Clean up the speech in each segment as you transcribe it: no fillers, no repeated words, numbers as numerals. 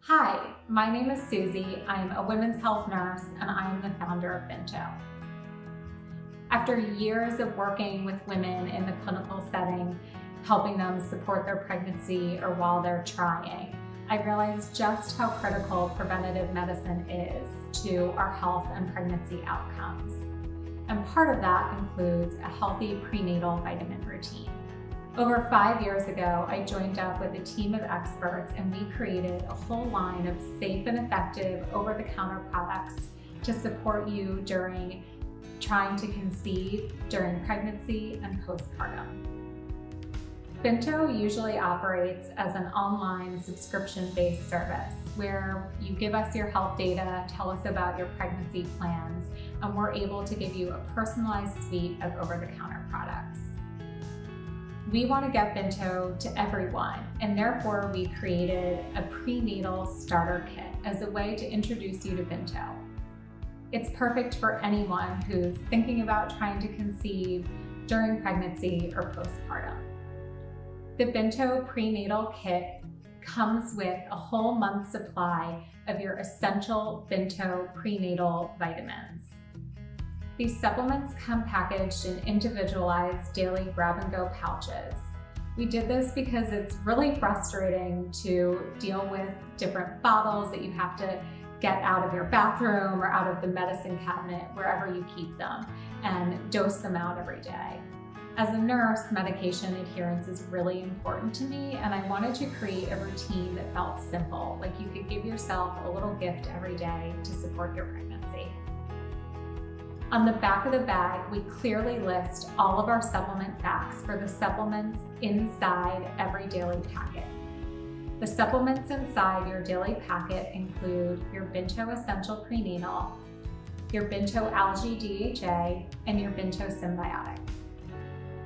Hi, my name is Susie. I'm a women's health nurse and I'm the founder of BINTO. After years of working with women in the clinical setting, helping them support their pregnancy or while they're trying, I realized just how critical preventative medicine is to our health and pregnancy outcomes. And part of that includes a healthy prenatal vitamin routine. Over 5 years ago, I joined up with a team of experts and we created a whole line of safe and effective over-the-counter products to support you during trying to conceive, during pregnancy, and postpartum. BINTO usually operates as an online subscription-based service where you give us your health data, tell us about your pregnancy plans, and we're able to give you a personalized suite of over-the-counter products. We want to get BINTO to everyone, and therefore we created a Prenatal Starter Kit as a way to introduce you to BINTO. It's perfect for anyone who's thinking about trying to conceive during pregnancy or postpartum. The BINTO Prenatal Kit comes with a whole month supply of your essential BINTO prenatal vitamins. These supplements come packaged in individualized daily grab-and-go pouches. We did this because it's really frustrating to deal with different bottles that you have to get out of your bathroom or out of the medicine cabinet, wherever you keep them, and dose them out every day. As a nurse, medication adherence is really important to me, and I wanted to create a routine that felt simple, like you could give yourself a little gift every day to support your pregnancy. On the back of the bag, we clearly list all of our supplement facts for the supplements inside every daily packet. The supplements inside your daily packet include your BINTO Essential Prenatal, your BINTO Algae DHA, and your BINTO Symbiotic.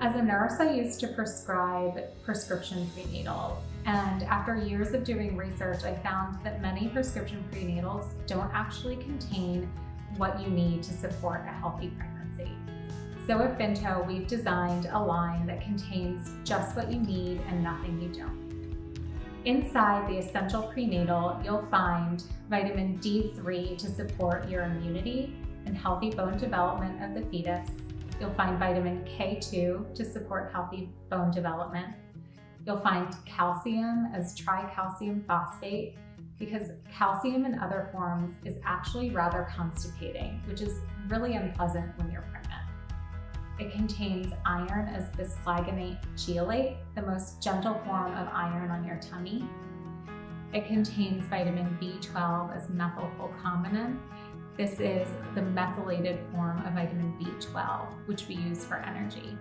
As a nurse, I used to prescribe prescription prenatals, and after years of doing research, I found that many prescription prenatals don't actually contain what you need to support a healthy pregnancy. So at BINTO, we've designed a line that contains just what you need and nothing you don't. Inside the Essential Prenatal, you'll find vitamin D3 to support your immunity and healthy bone development of the fetus. You'll find vitamin K2 to support healthy bone development. You'll find calcium as tricalcium phosphate, because calcium in other forms is actually rather constipating, which is really unpleasant when you're pregnant. It contains iron as bisphlangonate cheolate, the most gentle form of iron on your tummy. It contains vitamin B12 as methylphenone. This is the methylated form of vitamin B12, which we use for energy.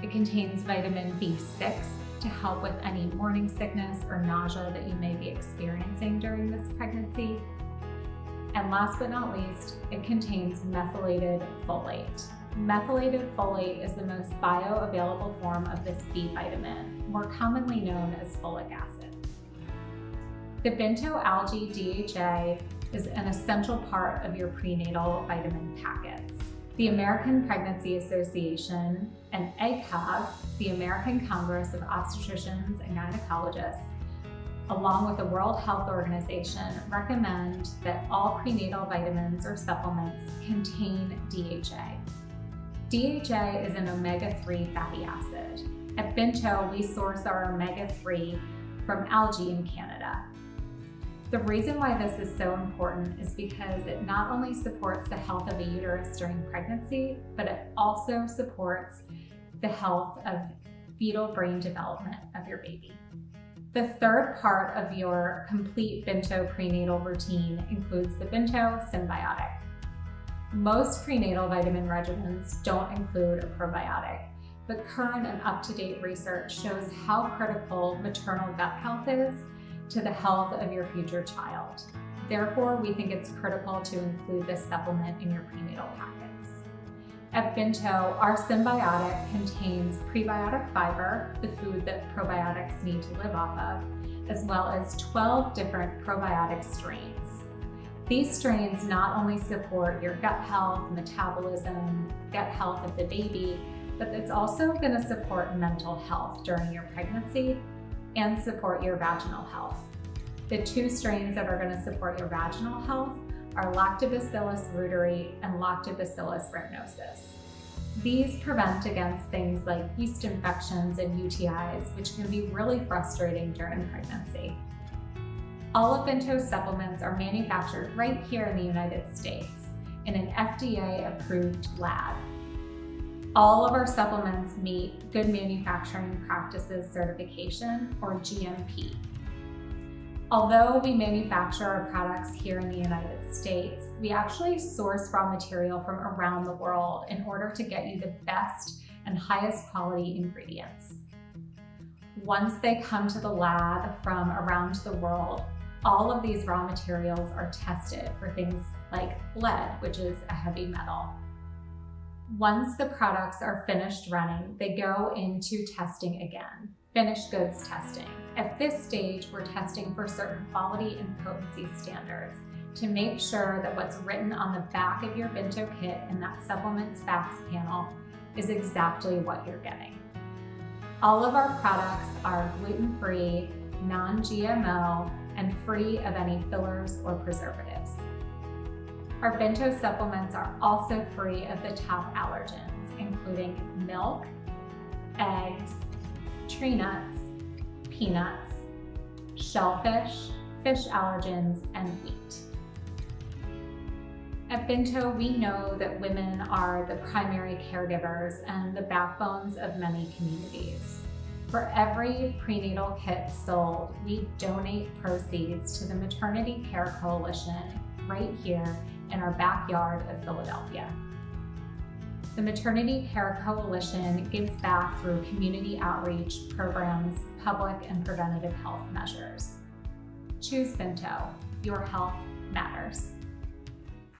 It contains vitamin B6 to help with any morning sickness or nausea that you may be experiencing during this pregnancy. And last but not least, it contains methylated folate. Methylated folate is the most bioavailable form of this B vitamin, more commonly known as folic acid. The BINTO Algae DHA is an essential part of your prenatal vitamin packets. The American Pregnancy Association and ACOG, the American Congress of Obstetricians and Gynecologists, along with the World Health Organization, recommend that all prenatal vitamins or supplements contain DHA. DHA is an omega-3 fatty acid. At BINTO, we source our omega-3 from algae in Canada. The reason why this is so important is because it not only supports the health of a uterus during pregnancy, but it also supports the health of fetal brain development of your baby. The third part of your complete BINTO prenatal routine includes the BINTO Symbiotic. Most prenatal vitamin regimens don't include a probiotic, but current and up-to-date research shows how critical maternal gut health is to the health of your future child. Therefore, we think it's critical to include this supplement in your prenatal packets. At BINTO, our Symbiotic contains prebiotic fiber, the food that probiotics need to live off of, as well as 12 different probiotic strains. These strains not only support your gut health, metabolism, gut health of the baby, but it's also going to support mental health during your pregnancy and support your vaginal health. The 2 strains that are going to support your vaginal health are Lactobacillus reuteri and Lactobacillus rhamnosus. These prevent against things like yeast infections and UTIs, which can be really frustrating during pregnancy. All of BINTO's supplements are manufactured right here in the United States in an FDA-approved lab. All of our supplements meet Good Manufacturing Practices certification, or GMP. Although we manufacture our products here in the United States, we actually source raw material from around the world in order to get you the best and highest quality ingredients. Once they come to the lab from around the world, all of these raw materials are tested for things like lead, which is a heavy metal. Once the products are finished running, they go into testing again, finished goods testing. At this stage, we're testing for certain quality and potency standards to make sure that what's written on the back of your BINTO kit in that supplements facts panel is exactly what you're getting. All of our products are gluten-free, non-GMO, and free of any fillers or preservatives. Our BINTO supplements are also free of the top allergens, including milk, eggs, tree nuts, peanuts, shellfish, fish allergens, and wheat. At BINTO, we know that women are the primary caregivers and the backbones of many communities. For every prenatal kit sold, we donate proceeds to the Maternity Care Coalition right here in our backyard of Philadelphia. The Maternity Care Coalition gives back through community outreach programs, public and preventative health measures. Choose BINTO. Your health matters.